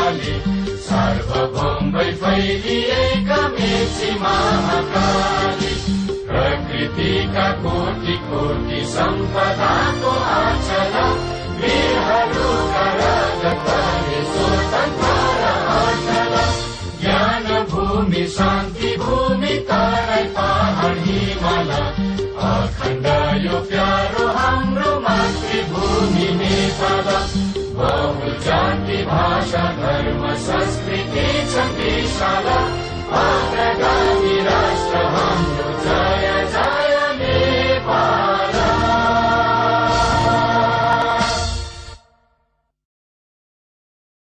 महाकाली सार्वभौमै फैलिएका मेची महाकाली प्रकृतिका कोटि कोटि सम्पदाको आचला वीरहरूका राजत्वले स्वतन्त्र अचल ज्ञान भूमि शान्ति भूमि तराई पहाड हिमाल अखण्ड यो प्यारो हाम्रो मातृभूमि नेपाल बहु जाति भाषा धर्म संस्कृति छ विशाल अग्रगामी